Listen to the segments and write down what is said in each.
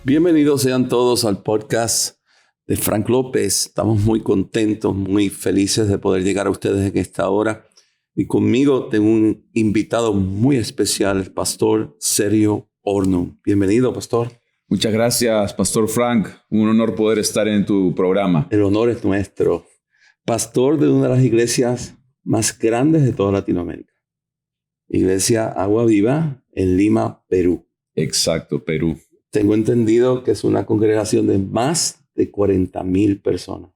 Bienvenidos sean todos al podcast de Frank López. Estamos muy contentos, muy felices de poder llegar a ustedes en esta hora. Y conmigo tengo un invitado muy especial, el pastor Sergio Horno. Bienvenido, pastor. Muchas gracias, pastor Frank. Un honor poder estar en tu programa. El honor es nuestro. Pastor de una de las iglesias más grandes de toda Latinoamérica. Iglesia Agua Viva en Lima, Perú. Exacto, Perú. Tengo entendido que es una congregación de más de 40,000 personas.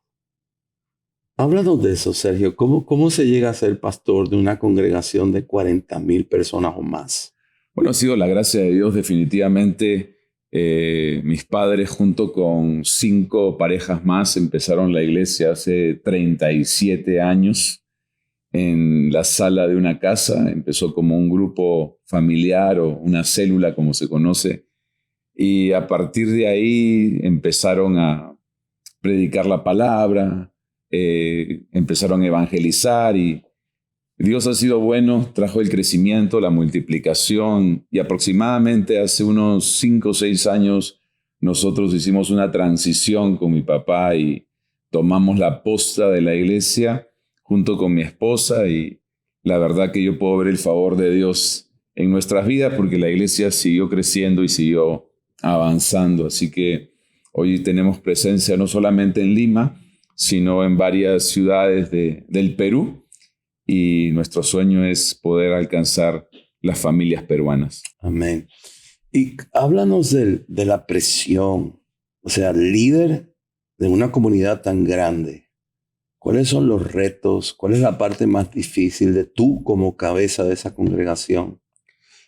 Háblanos de eso, Sergio. ¿Cómo se llega a ser pastor de una congregación de 40,000 personas o más? Bueno, ha sido la gracia de Dios definitivamente. Mis padres junto con 5 parejas más empezaron la iglesia hace 37 años en la sala de una casa. Empezó como un grupo familiar o una célula, como se conoce. Y a partir de ahí empezaron a predicar la palabra, empezaron a evangelizar y Dios ha sido bueno, trajo el crecimiento, la multiplicación y aproximadamente hace unos 5 o 6 años nosotros hicimos una transición con mi papá y tomamos la posta de la iglesia junto con mi esposa y la verdad que yo puedo ver el favor de Dios en nuestras vidas porque la iglesia siguió creciendo y siguió avanzando. Así que hoy tenemos presencia no solamente en Lima, sino en varias ciudades del Perú. Y nuestro sueño es poder alcanzar las familias peruanas. Amén. Y háblanos de la presión. O sea, líder de una comunidad tan grande. ¿Cuáles son los retos? ¿Cuál es la parte más difícil de tú como cabeza de esa congregación?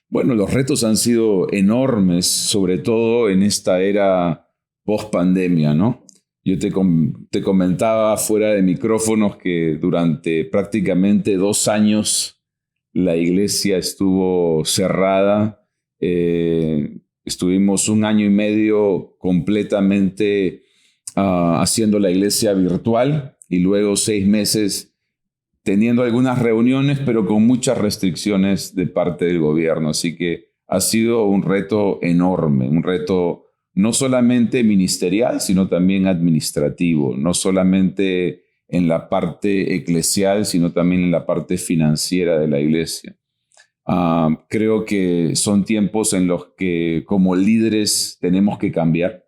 Bueno, los retos han sido enormes, sobre todo en esta era post-pandemia, ¿no? Yo te comentaba fuera de micrófonos que durante prácticamente 2 años la iglesia estuvo cerrada. Estuvimos 1 año y medio completamente haciendo la iglesia virtual y luego 6 meses teniendo algunas reuniones, pero con muchas restricciones de parte del gobierno. Así que ha sido un reto enorme, un reto no solamente ministerial, sino también administrativo, no solamente en la parte eclesial, sino también en la parte financiera de la iglesia. Creo que son tiempos en los que como líderes tenemos que cambiar.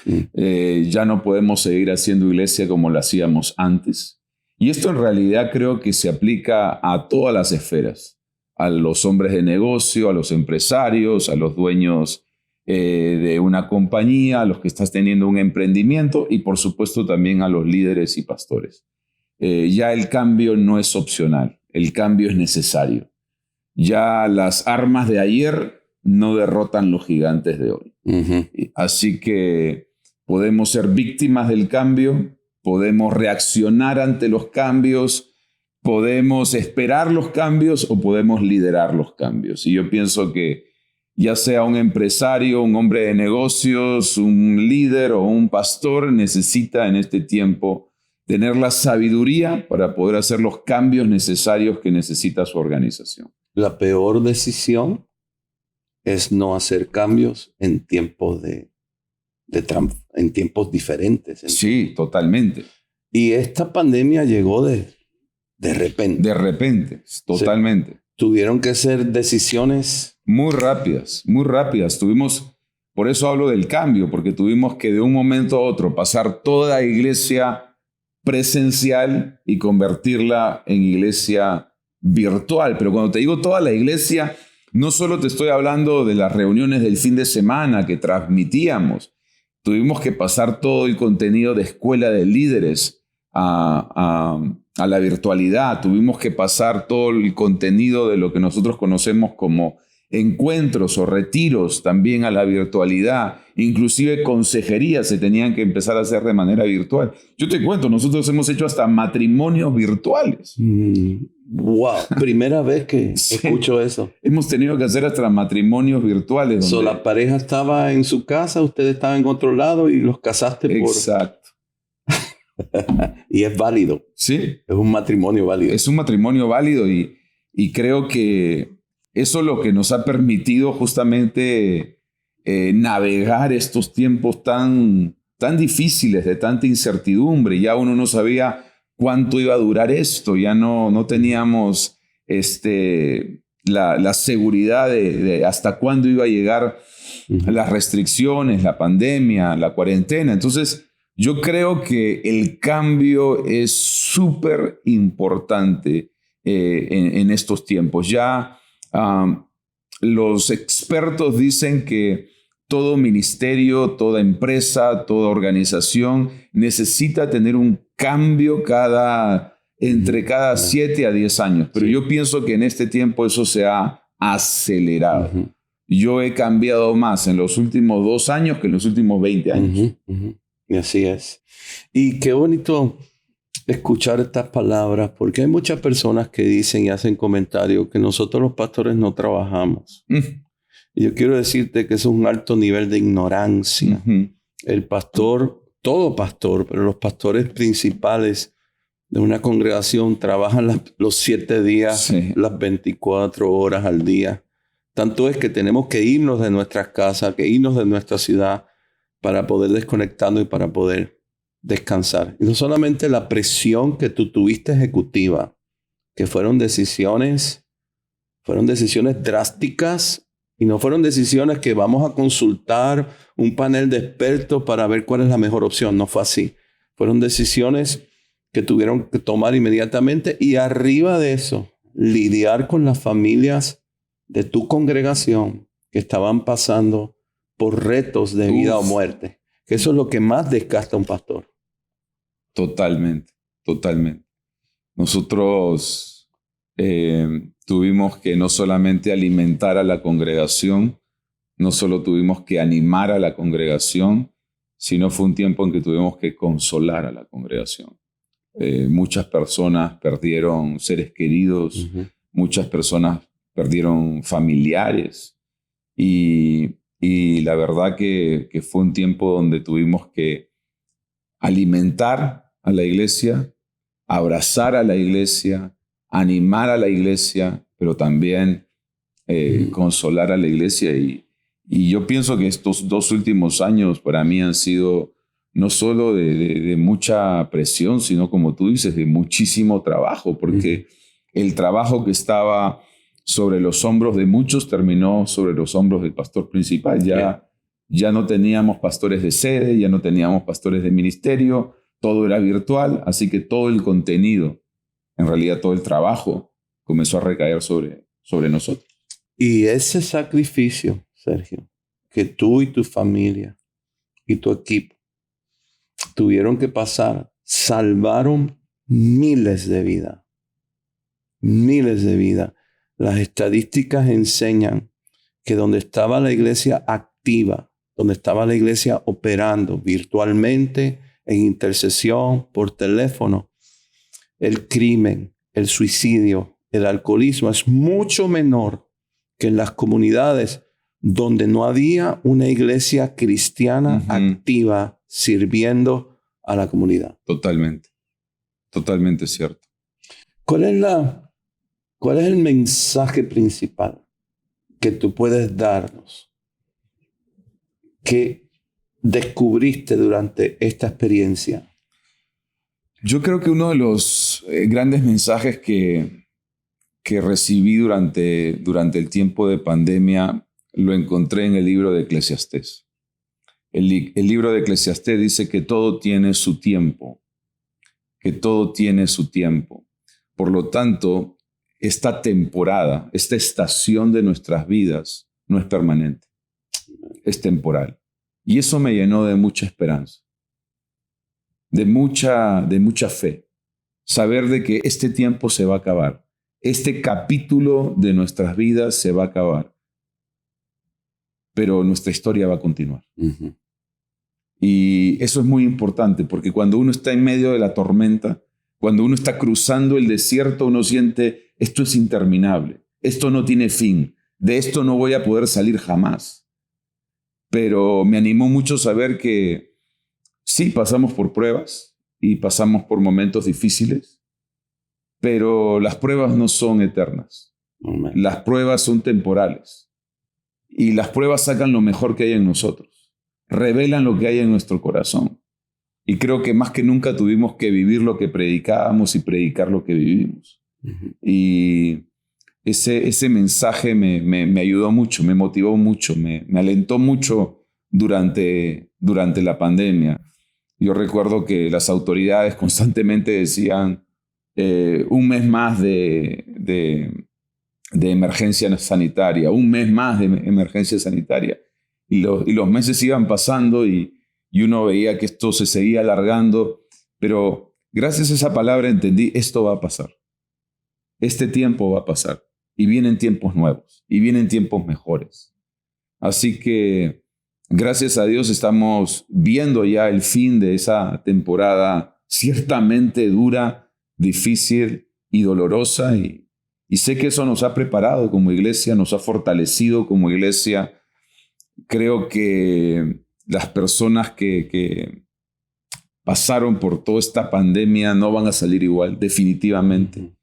Ya no podemos seguir haciendo iglesia como lo hacíamos antes. Y esto en realidad creo que se aplica a todas las esferas, a los hombres de negocio, a los empresarios, a los dueños de una compañía, a los que estás teniendo un emprendimiento y por supuesto también a los líderes y pastores. Ya el cambio no es opcional, el cambio es necesario. Ya las armas de ayer no derrotan los gigantes de hoy. Uh-huh. Así que podemos ser víctimas del cambio, podemos reaccionar ante los cambios, podemos esperar los cambios o podemos liderar los cambios. Y yo pienso que ya sea un empresario, un hombre de negocios, un líder o un pastor, necesita en este tiempo tener la sabiduría para poder hacer los cambios necesarios que necesita su organización. La peor decisión es no hacer cambios en tiempos en tiempos diferentes. Sí, totalmente. Y esta pandemia llegó de repente. De repente, totalmente. Tuvieron que ser decisiones muy rápidas. Por eso hablo del cambio, porque tuvimos que de un momento a otro pasar toda iglesia presencial y convertirla en iglesia virtual. Pero cuando te digo toda la iglesia, no solo te estoy hablando de las reuniones del fin de semana que transmitíamos. Tuvimos que pasar todo el contenido de escuela de líderes a la virtualidad. Tuvimos que pasar todo el contenido de lo que nosotros conocemos como encuentros o retiros también a la virtualidad. Inclusive consejerías se tenían que empezar a hacer de manera virtual. Yo te cuento, nosotros hemos hecho hasta matrimonios virtuales. Wow, primera vez que escucho eso. Hemos tenido que hacer hasta matrimonios virtuales. La pareja estaba en su casa, usted estaba en otro lado y los casaste por... Exacto. Y es válido. Sí. Es un matrimonio válido. Es un matrimonio válido y creo que eso es lo que nos ha permitido justamente navegar estos tiempos tan difíciles, de tanta incertidumbre. Ya uno no sabía cuánto iba a durar esto, ya no teníamos la seguridad de hasta cuándo iba a llegar las restricciones, la pandemia, la cuarentena. Entonces, yo creo que el cambio es súper importante en estos tiempos. Ya los expertos dicen que todo ministerio, toda empresa, toda organización necesita tener un cambio entre cada 7 a 10 años. Pero yo pienso que en este tiempo eso se ha acelerado. Yo he cambiado más en los últimos 2 años que en los últimos 20 años. Y así es. Y qué bonito escuchar estas palabras, porque hay muchas personas que dicen y hacen comentarios que nosotros los pastores no trabajamos. Y yo quiero decirte que eso es un alto nivel de ignorancia. El pastor, todo pastor, pero los pastores principales de una congregación trabajan los 7 días, las 24 horas al día. Tanto es que tenemos que irnos de nuestras casas, que irnos de nuestra ciudad para poder desconectarnos y para poder descansar. Y no solamente la presión que tú tuviste ejecutiva, que fueron decisiones drásticas y no fueron decisiones que vamos a consultar un panel de expertos para ver cuál es la mejor opción. No fue así. Fueron decisiones que tuvieron que tomar inmediatamente y arriba de eso, lidiar con las familias de tu congregación que estaban pasando por retos de vida o muerte. Que eso es lo que más desgasta a un pastor. Totalmente. Nosotros tuvimos que no solamente alimentar a la congregación, no solo tuvimos que animar a la congregación, sino fue un tiempo en que tuvimos que consolar a la congregación. Muchas personas perdieron seres queridos, muchas personas perdieron familiares y la verdad que fue un tiempo donde tuvimos que alimentar a la iglesia, abrazar a la iglesia, animar a la iglesia, pero también consolar a la iglesia. Y yo pienso que estos 2 últimos años para mí han sido no solo de mucha presión, sino como tú dices, de muchísimo trabajo, porque el trabajo que estaba sobre los hombros de muchos terminó sobre los hombros del pastor principal. Ya no teníamos pastores de sede, ya no teníamos pastores de ministerio, todo era virtual, así que todo el contenido, en realidad todo el trabajo, comenzó a recaer sobre nosotros. Y ese sacrificio, Sergio, que tú y tu familia y tu equipo tuvieron que pasar, salvaron miles de vidas. Miles de vidas. Las estadísticas enseñan que donde estaba la iglesia activa, donde estaba la iglesia operando virtualmente, en intercesión, por teléfono, el crimen, el suicidio, el alcoholismo es mucho menor que en las comunidades donde no había una iglesia cristiana activa sirviendo a la comunidad. Totalmente cierto. ¿Cuál es el mensaje principal que tú puedes darnos que descubriste durante esta experiencia? Yo creo que uno de los grandes mensajes que recibí durante el tiempo de pandemia lo encontré en el libro de Eclesiastés. El libro de Eclesiastés dice que todo tiene su tiempo, Por lo tanto, esta temporada, esta estación de nuestras vidas no es permanente, es temporal. Y eso me llenó de mucha esperanza, de mucha fe. Saber de que este tiempo se va a acabar, este capítulo de nuestras vidas se va a acabar, pero nuestra historia va a continuar. Y eso es muy importante, porque cuando uno está en medio de la tormenta, cuando uno está cruzando el desierto, uno siente, esto es interminable, esto no tiene fin, de esto no voy a poder salir jamás. Pero me animó mucho saber que sí, pasamos por pruebas y pasamos por momentos difíciles, pero las pruebas no son eternas. Las pruebas son temporales. Y las pruebas sacan lo mejor que hay en nosotros, revelan lo que hay en nuestro corazón. Y creo que más que nunca tuvimos que vivir lo que predicábamos y predicar lo que vivimos. Ujú. Y ese mensaje me ayudó mucho, me motivó mucho, me alentó mucho durante la pandemia. Yo recuerdo que las autoridades constantemente decían un mes más de emergencia sanitaria, un mes más de emergencia sanitaria. Y los meses iban pasando y uno veía que esto se seguía alargando, pero gracias a esa palabra entendí, esto va a pasar. Este tiempo va a pasar y vienen tiempos nuevos y vienen tiempos mejores. Así que gracias a Dios estamos viendo ya el fin de esa temporada ciertamente dura, difícil y dolorosa y sé que eso nos ha preparado como iglesia, nos ha fortalecido como iglesia. Creo que las personas que pasaron por toda esta pandemia no van a salir igual, definitivamente.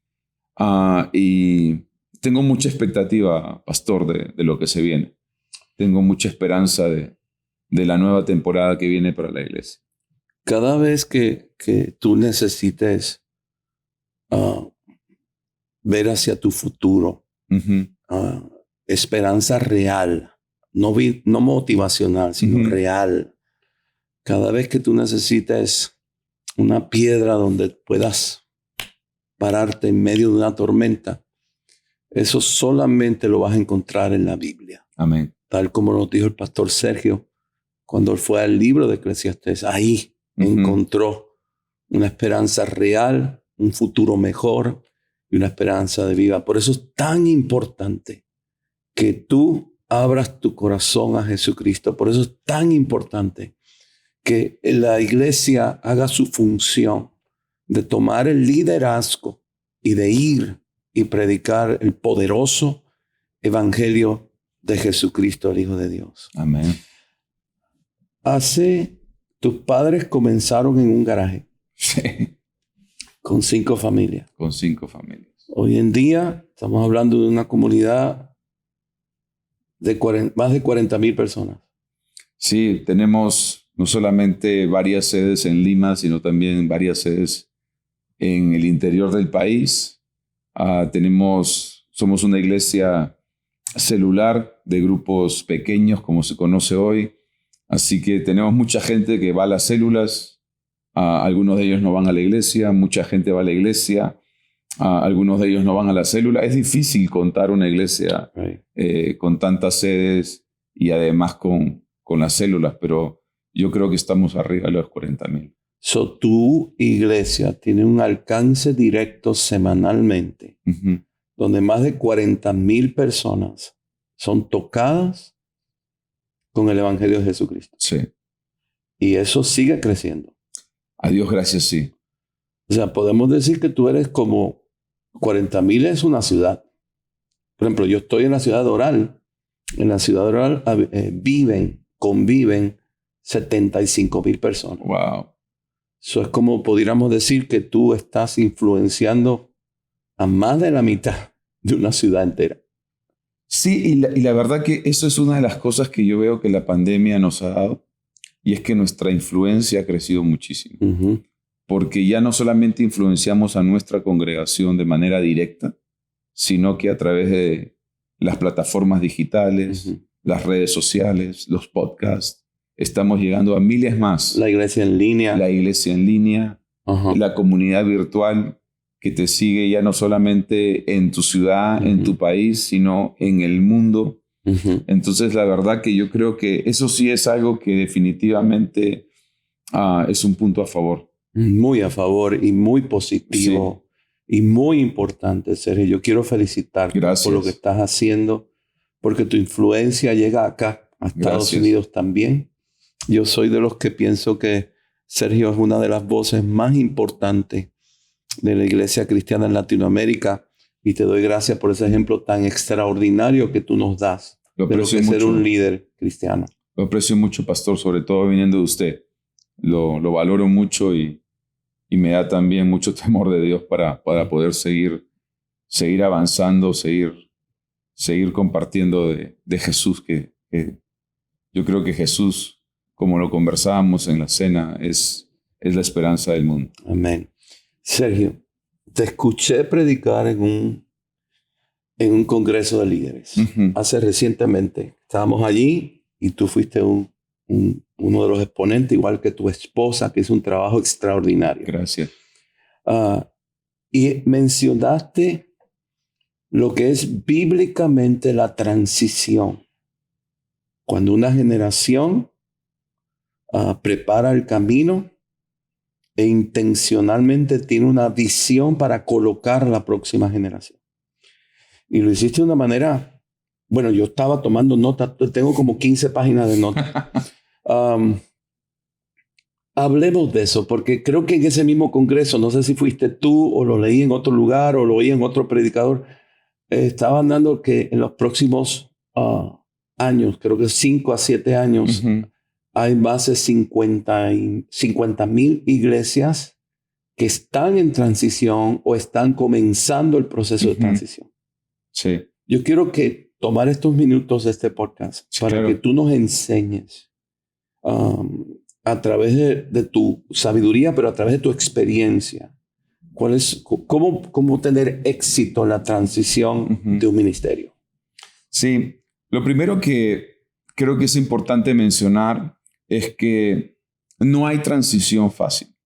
Y tengo mucha expectativa, pastor, de lo que se viene. Tengo mucha esperanza de la nueva temporada que viene para la iglesia. Cada vez que tú necesites ver hacia tu futuro, Uh-huh. esperanza real, no motivacional, sino real. Cada vez que tú necesites una piedra donde puedas pararte en medio de una tormenta, eso solamente lo vas a encontrar en la Biblia. Amén. Tal como nos dijo el pastor Sergio cuando él fue al libro de Eclesiastés. Ahí encontró una esperanza real, un futuro mejor y una esperanza de vida. Por eso es tan importante que tú abras tu corazón a Jesucristo. Por eso es tan importante que la iglesia haga su función de tomar el liderazgo y de ir y predicar el poderoso evangelio de Jesucristo, el Hijo de Dios. Amén. Tus padres comenzaron en un garaje. Sí. Con 5 familias. Con 5 familias. Hoy en día estamos hablando de una comunidad de más de 40,000 personas. Sí, tenemos no solamente varias sedes en Lima, sino también varias sedes en el interior del país. Somos una iglesia celular de grupos pequeños, como se conoce hoy. Así que tenemos mucha gente que va a las células. Algunos de ellos no van a la iglesia. Mucha gente va a la iglesia. Algunos de ellos no van a la célula. Es difícil contar una iglesia con tantas sedes y además con las células, pero yo creo que estamos arriba de los 40,000. Tu iglesia tiene un alcance directo semanalmente, donde más de 40,000 personas son tocadas con el evangelio de Jesucristo. Sí. Y eso sigue creciendo. A Dios gracias, sí. O sea, podemos decir que tú eres como 40,000 es una ciudad. Por ejemplo, yo estoy en la ciudad de Doral. En la ciudad de Doral conviven 75,000 personas. Wow. Eso es como pudiéramos decir que tú estás influenciando a más de la mitad de una ciudad entera. Sí, y la verdad que eso es una de las cosas que yo veo que la pandemia nos ha dado, y es que nuestra influencia ha crecido muchísimo. Uh-huh. Porque ya no solamente influenciamos a nuestra congregación de manera directa, sino que a través de las plataformas digitales, las redes sociales, los podcasts, estamos llegando a miles más. La iglesia en línea. La comunidad virtual que te sigue ya no solamente en tu ciudad, en tu país, sino en el mundo. Entonces, la verdad que yo creo que eso sí es algo que definitivamente es un punto a favor. Muy a favor y muy positivo, sí, y muy importante, Sergio. Yo quiero felicitarte por lo que estás haciendo, porque tu influencia llega acá, a Estados Unidos también. Yo soy de los que pienso que Sergio es una de las voces más importantes de la iglesia cristiana en Latinoamérica, y te doy gracias por ese ejemplo tan extraordinario que tú nos das de lo que es ser un líder cristiano. Lo aprecio mucho, pastor, sobre todo viniendo de usted. Lo valoro mucho y me da también mucho temor de Dios para poder seguir avanzando, seguir seguir compartiendo de Jesús, que yo creo que Jesús, como lo conversábamos en la cena, es la esperanza del mundo. Amén. Sergio, te escuché predicar en un congreso de líderes. Hace recientemente. Estábamos allí y tú fuiste uno de los exponentes, igual que tu esposa, que hizo un trabajo extraordinario. Gracias. Y mencionaste lo que es bíblicamente la transición. Cuando una generación prepara el camino e intencionalmente tiene una visión para colocar a la próxima generación. Y lo hiciste de una manera, bueno, yo estaba tomando notas, tengo como 15 páginas de notas. Hablemos de eso, porque creo que en ese mismo congreso, no sé si fuiste tú o lo leí en otro lugar o lo oí en otro predicador, estaban dando que en los próximos años, creo que 5 a 7 años, hay más de 50,000 iglesias que están en transición o están comenzando el proceso de transición. Sí. Yo quiero que tomar estos minutos de este podcast para que tú nos enseñes a través de tu sabiduría, pero a través de tu experiencia, cómo tener éxito en la transición de un ministerio. Sí, lo primero que creo que es importante mencionar es que no hay transición fácil.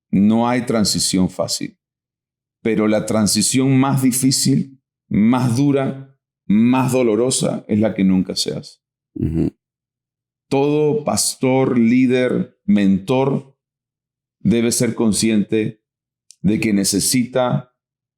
No hay transición fácil. Pero la transición más difícil, más dura, más dolorosa es la que nunca se hace. Todo pastor, líder, mentor debe ser consciente de que necesita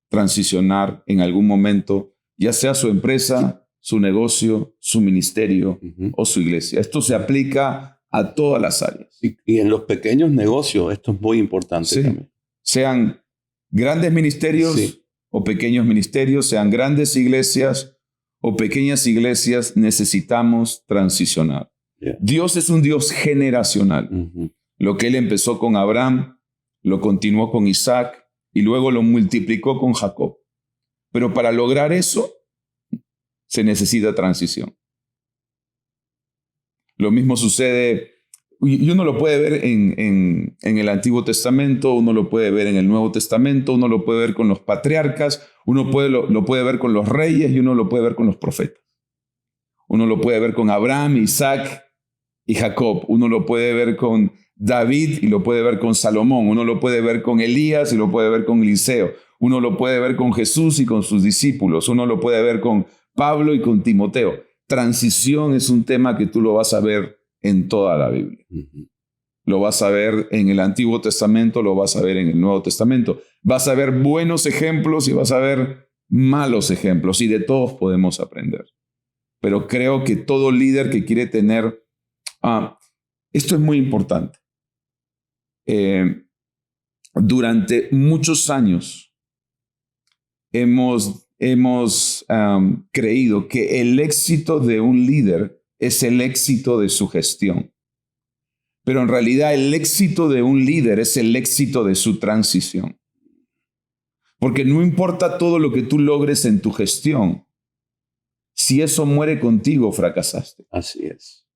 transicionar en algún momento, ya sea su empresa, su negocio, su ministerio o su iglesia. Esto se aplica a todas las áreas. Y en los pequeños negocios esto es muy importante también. Sean grandes ministerios o pequeños ministerios, sean grandes iglesias o pequeñas iglesias, necesitamos transicionar. Dios es un Dios generacional. Lo que Él empezó con Abraham, lo continuó con Isaac y luego lo multiplicó con Jacob. Pero para lograr eso, se necesita transición. Lo mismo sucede, y uno lo puede ver en el Antiguo Testamento, uno lo puede ver en el Nuevo Testamento, uno lo puede ver con los patriarcas, uno lo puede ver con los reyes y uno lo puede ver con los profetas. Uno lo puede ver con Abraham, Isaac y Jacob. Uno lo puede ver con David y lo puede ver con Salomón. Uno lo puede ver con Elías y lo puede ver con Eliseo. Uno lo puede ver con Jesús y con sus discípulos. Uno lo puede ver con Pablo y con Timoteo. Transición es un tema que tú lo vas a ver en toda la Biblia. Lo vas a ver en el Antiguo Testamento, lo vas a ver en el Nuevo Testamento. Vas a ver buenos ejemplos y vas a ver malos ejemplos, y de todos podemos aprender. Pero creo que todo líder que quiere tener... esto es muy importante. Durante muchos años hemos creído que el éxito de un líder es el éxito de su gestión. Pero en realidad el éxito de un líder es el éxito de su transición. Porque no importa todo lo que tú logres en tu gestión, si eso muere contigo, fracasaste. Así es.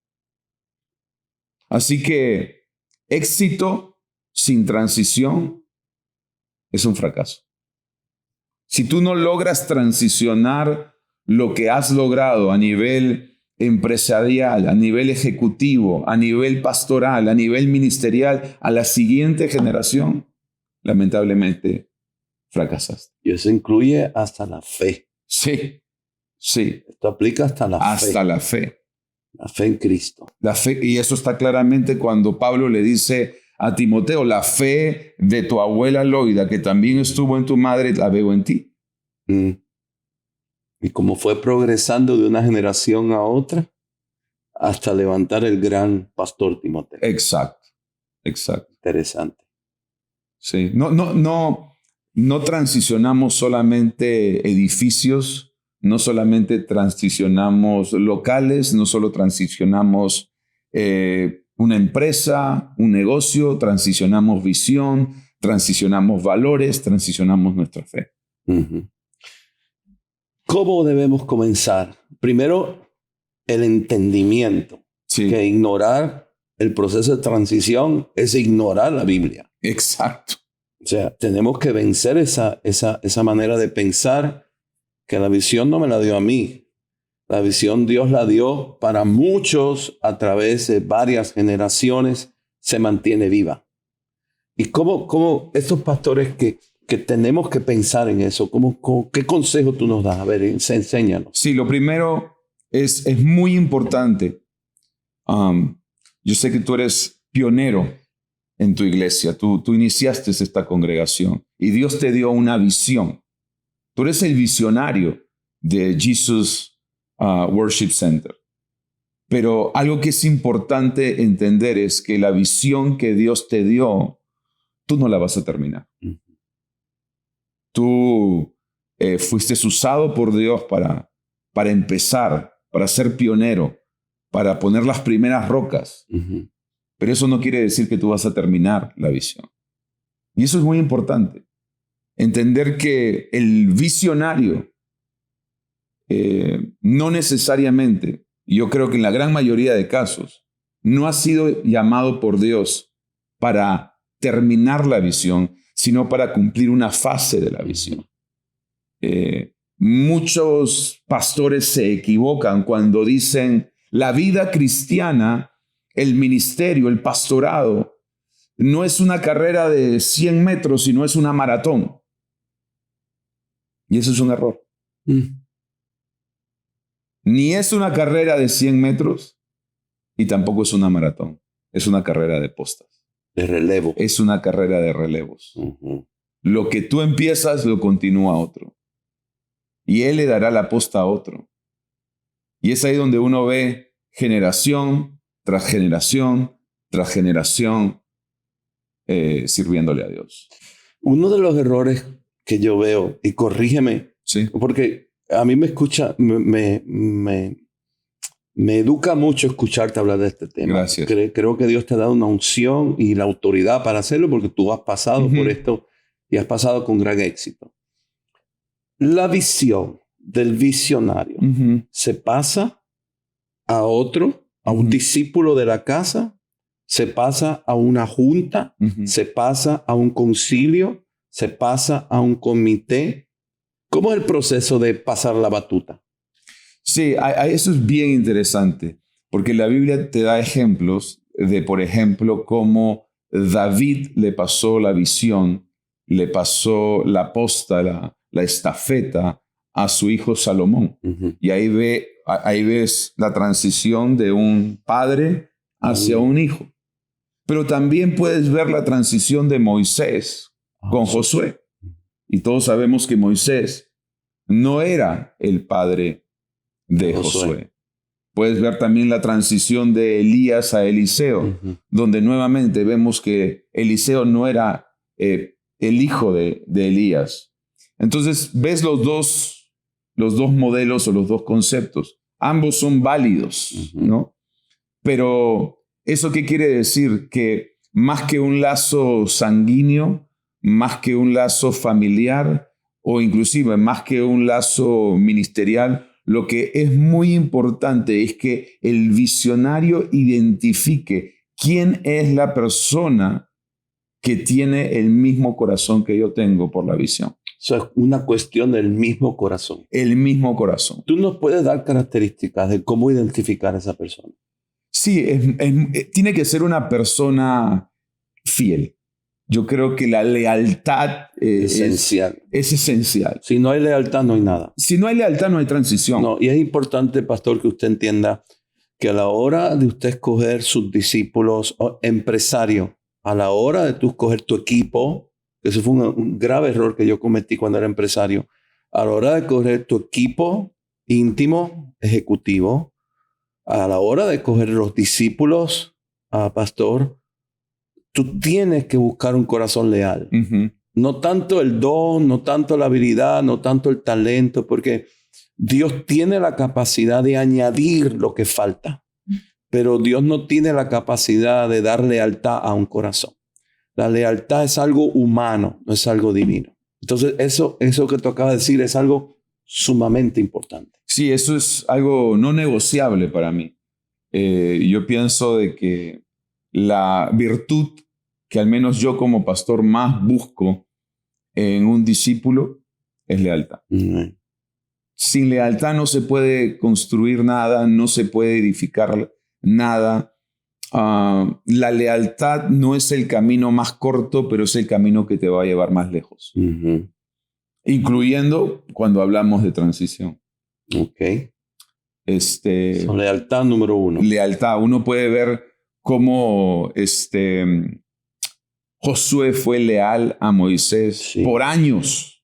Así que éxito sin transición es un fracaso. Si tú no logras transicionar lo que has logrado a nivel empresarial, a nivel ejecutivo, a nivel pastoral, a nivel ministerial, a la siguiente generación, lamentablemente fracasaste. Y eso incluye hasta la fe. Sí, sí. Esto aplica hasta la fe. Hasta la fe. La fe en Cristo. La fe, y eso está claramente cuando Pablo le dice a Timoteo, la fe de tu abuela Loida, que también estuvo en tu madre, la veo en ti. Y como fue progresando de una generación a otra, hasta levantar el gran pastor Timoteo. Exacto, exacto. Interesante. Sí, no transicionamos solamente edificios, no solamente transicionamos locales, no solo transicionamos una empresa, un negocio, transicionamos visión, transicionamos valores, transicionamos nuestra fe. ¿Cómo debemos comenzar? Primero, el entendimiento. Sí. Que ignorar el proceso de transición es ignorar la Biblia. Exacto. O sea, tenemos que vencer esa manera de pensar que la visión no me la dio a mí. La visión Dios la dio para muchos a través de varias generaciones, se mantiene viva. ¿Y cómo estos pastores que tenemos que pensar en eso? ¿Qué consejo tú nos das? A ver, enséñanos. Sí, lo primero es muy importante. Yo sé que tú eres pionero en tu iglesia. Tú iniciaste esta congregación y Dios te dio una visión. Tú eres el visionario de Jesus Worship Center. Pero algo que es importante entender es que la visión que Dios te dio, tú no la vas a terminar. Tú fuiste usado por Dios para empezar, para ser pionero, para poner las primeras rocas. Pero eso no quiere decir que tú vas a terminar la visión. Y eso es muy importante. Entender que el visionario no necesariamente, yo creo que en la gran mayoría de casos, no ha sido llamado por Dios para terminar la visión, sino para cumplir una fase de la visión. Muchos pastores se equivocan cuando dicen la vida cristiana, el ministerio, el pastorado, no es una carrera de 100 metros, sino es una maratón. Y eso es un error. Ni es una carrera de 100 metros y tampoco es una maratón. Es una carrera de postas. De relevo. Es una carrera de relevos. Lo que tú empiezas lo continúa otro. Y él le dará la posta a otro. Y es ahí donde uno ve generación tras generación tras generación sirviéndole a Dios. Uno de los errores que yo veo, y corrígeme, sí, porque a mí me escucha, me educa mucho escucharte hablar de este tema. Gracias. Creo que Dios te ha dado una unción y la autoridad para hacerlo porque tú has pasado por esto y has pasado con gran éxito. La visión del visionario se pasa a otro, a un discípulo de la casa, se pasa a una junta, se pasa a un concilio, se pasa a un comité. ¿Cómo es el proceso de pasar la batuta? Sí, eso es bien interesante, porque la Biblia te da ejemplos de, por ejemplo, cómo David le pasó la visión, le pasó la posta, la estafeta a su hijo Salomón. Y ahí ves la transición de un padre hacia un hijo. Pero también puedes ver la transición de Moisés con Josué. Y todos sabemos que Moisés no era el padre de Josué. Puedes ver también la transición de Elías a Eliseo, donde nuevamente vemos que Eliseo no era el hijo de Elías. Entonces ves los dos modelos o los dos conceptos. Ambos son válidos, ¿no? Pero ¿eso qué quiere decir? Que más que un lazo sanguíneo, más que un lazo familiar o inclusive más que un lazo ministerial, lo que es muy importante es que el visionario identifique quién es la persona que tiene el mismo corazón que yo tengo por la visión. Eso es una cuestión del mismo corazón. El mismo corazón. ¿Tú nos puedes dar características de cómo identificar a esa persona? Sí, tiene que ser una persona fiel. Yo creo que la lealtad es esencial. Si no hay lealtad, no hay nada. Si no hay lealtad, no hay transición. No, y es importante, pastor, que usted entienda que a la hora de usted escoger sus discípulos o empresario, a la hora de tú escoger tu equipo, eso fue un grave error que yo cometí cuando era empresario, a la hora de escoger tu equipo íntimo, ejecutivo, a la hora de escoger los discípulos, pastor, tú tienes que buscar un corazón leal. No tanto el don, no tanto la habilidad, no tanto el talento, porque Dios tiene la capacidad de añadir lo que falta, pero Dios no tiene la capacidad de dar lealtad a un corazón. La lealtad es algo humano, no es algo divino. Entonces, eso que tú acabas de decir es algo sumamente importante. Sí, eso es algo no negociable para mí. Yo pienso de que la virtud que al menos yo como pastor más busco en un discípulo es lealtad. Mm. Sin lealtad no se puede construir nada, no se puede edificar nada. La lealtad no es el camino más corto, pero es el camino que te va a llevar más lejos. Uh-huh. Incluyendo cuando hablamos de transición. Ok. Lealtad número 1. Lealtad. Uno puede ver cómo Josué fue leal a Moisés. Sí. Por años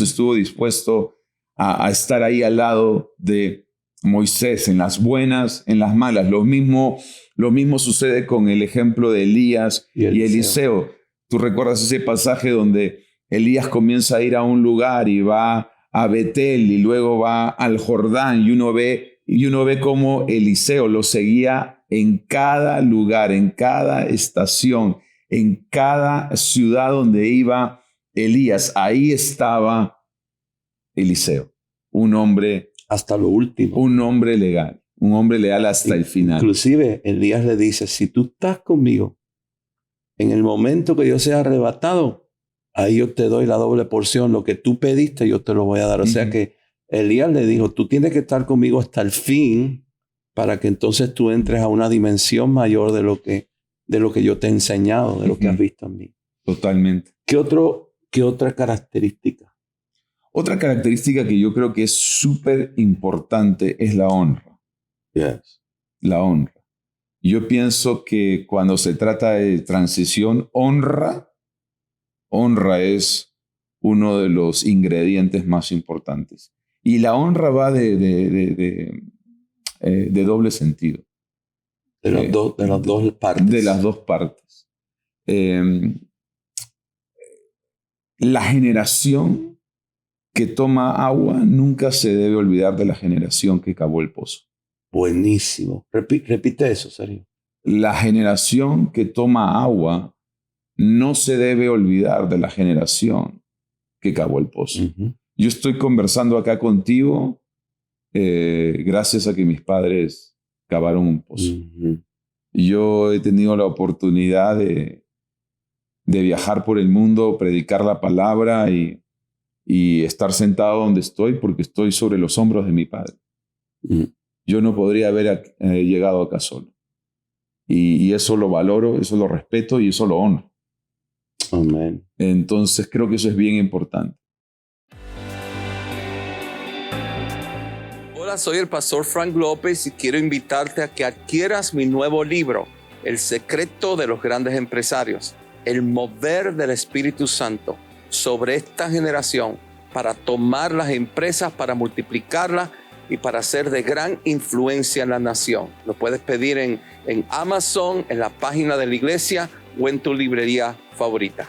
estuvo dispuesto a estar ahí al lado de Moisés, en las buenas, en las malas. Lo mismo sucede con el ejemplo de Elías y Eliseo. Tú recuerdas ese pasaje donde Elías comienza a ir a un lugar y va a Betel y luego va al Jordán y uno ve cómo Eliseo lo seguía en cada lugar, en cada estación, en cada ciudad donde iba Elías. Ahí estaba Eliseo, un hombre hasta lo último, un hombre leal hasta el final. Inclusive Elías le dice, si tú estás conmigo, en el momento que yo sea arrebatado, ahí yo te doy la doble porción, lo que tú pediste yo te lo voy a dar. O sea que Elías le dijo, tú tienes que estar conmigo hasta el fin para que entonces tú entres a una dimensión mayor de lo que yo te he enseñado, de lo que has visto en mí. Totalmente. ¿Qué otra característica? Otra característica que yo creo que es súper importante es la honra. Yes. La honra. Yo pienso que cuando se trata de transición, honra es uno de los ingredientes más importantes. Y la honra va de doble sentido. De las dos partes. De las dos partes. La generación que toma agua nunca se debe olvidar de la generación que cavó el pozo. Buenísimo. Repite eso, Sergio. La generación que toma agua no se debe olvidar de la generación que cavó el pozo. Uh-huh. Yo estoy conversando acá contigo gracias a que mis padres cavaron un pozo. Uh-huh. Yo he tenido la oportunidad de viajar por el mundo, predicar la palabra y estar sentado donde estoy porque estoy sobre los hombros de mi padre. Uh-huh. Yo no podría haber llegado acá solo. Y eso lo valoro, eso lo respeto y eso lo honro. Amén. Entonces creo que eso es bien importante. Hola, soy el pastor Frank López y quiero invitarte a que adquieras mi nuevo libro, El secreto de los grandes empresarios, el mover del Espíritu Santo sobre esta generación para tomar las empresas, para multiplicarlas y para ser de gran influencia en la nación. Lo puedes pedir en Amazon, en la página de la iglesia o en tu librería favorita.